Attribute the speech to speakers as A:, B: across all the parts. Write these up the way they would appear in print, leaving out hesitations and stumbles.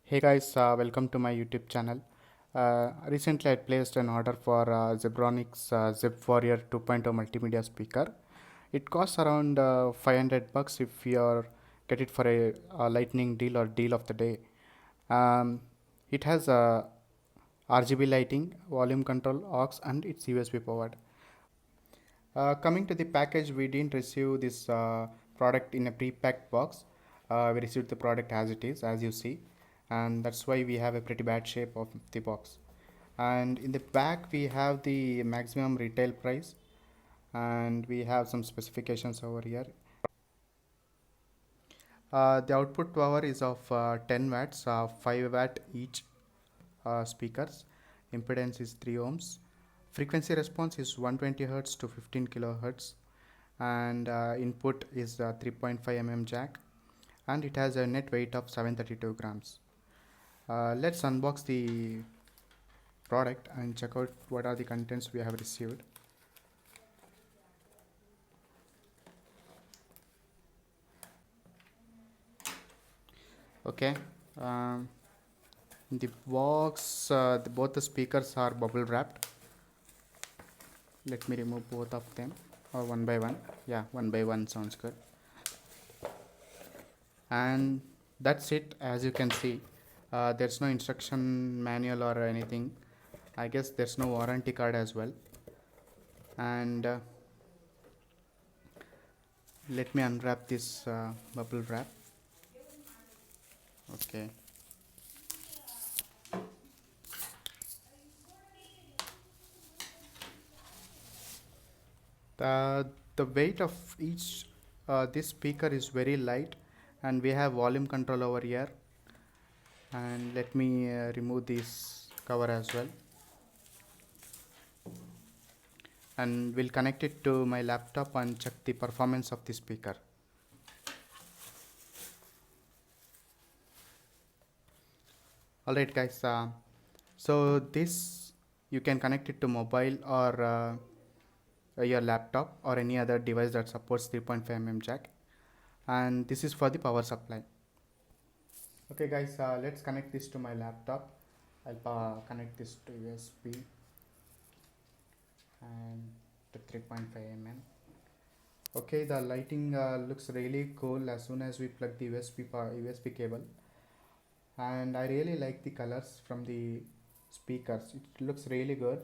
A: Hey guys, welcome to my YouTube channel. Recently, I placed an order for Zebronics Zeb-Warrior 2.0 Multimedia Speaker. It costs around $500 if you are get it for a lightning deal or deal of the day. Um, it has RGB lighting, volume control, aux, and it's USB powered. Coming to the package, we didn't receive this product in a pre-packed box. We received the product as it is, as you see, and that's why we have a pretty bad shape of the box. And in the back, we have the maximum retail price, and we have some specifications over here. The output power is of 10 watts, 5 watt each speakers. Impedance is 3 ohms. Frequency response is 120 hertz to 15 kilohertz, and input is 3.5 jack, and it has a net weight of 732 grams. Let's unbox the product and check out what are the contents we have received. Okay, um, the box, both the speakers are bubble wrapped. Let me remove both of them, or one by one. Yeah, one by one sounds good. And that's it. As you can see, there's no instruction manual or anything. I guess there's no warranty card as well. And let me unwrap this bubble wrap. Okay. The weight of each this speaker is very light, and we have volume control over here. And let me remove this cover as well, and we'll connect it to my laptop and check the performance of the speaker. Alright guys, so this you can connect it to mobile or your laptop or any other device that supports 3.5 jack, and this is for the power supply. Okay guys, let's connect this to my laptop. I'll connect this to USB and to 3.5 Okay, the lighting looks really cool as soon as we plug the USB cable, and I really like the colors from the speakers. It looks really good.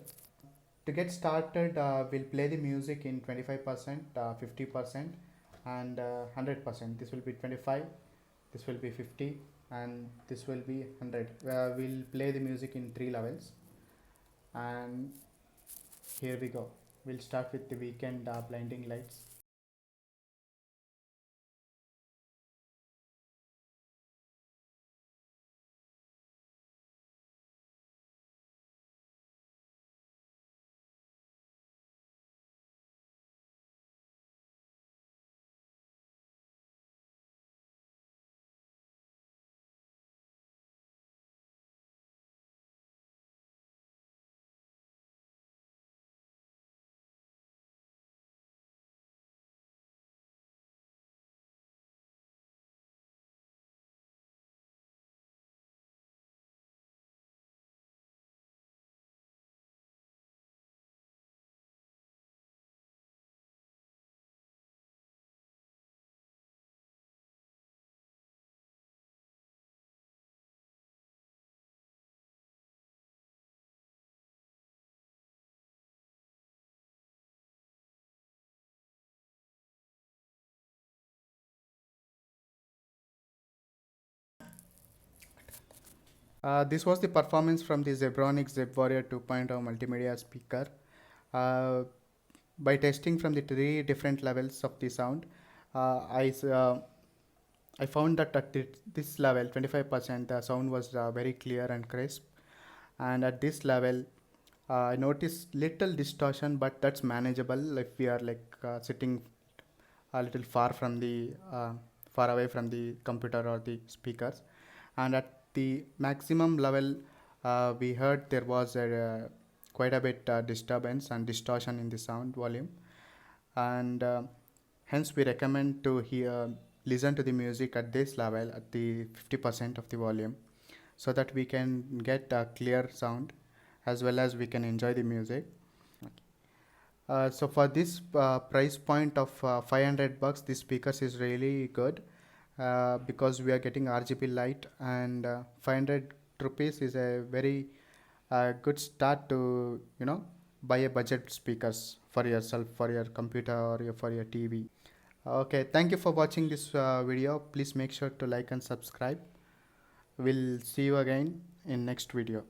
A: To get started, we'll play the music in 25%, 50%, and 100%. This will be 25, this will be 50, and this will be 100. We'll play the music in 3 levels, and here we go. We'll start with the weekend blinding lights. This was the performance from the Zebronics Zeb-Warrior 2.0 Multimedia speaker. Uh, by testing from the 3 different levels of the sound, I found that at this level, 25%, the sound was very clear and crisp. And at this level, I noticed little distortion, but that's manageable if we are like sitting a little far away from the computer or the speakers. And at the maximum level, we heard there was quite a bit disturbance and distortion in the sound volume, and hence we recommend to listen to the music at this level at the 50% of the volume. so that we can get a clear sound as well as we can enjoy the music. So for this price point of 500 bucks, this speakers is really good because we are getting RGB light, and 500 rupees is a very good start to buy a budget speakers for yourself, for your computer or for your TV. Okay, thank you for watching this video. Please make sure to like and subscribe. We'll see you again in next video.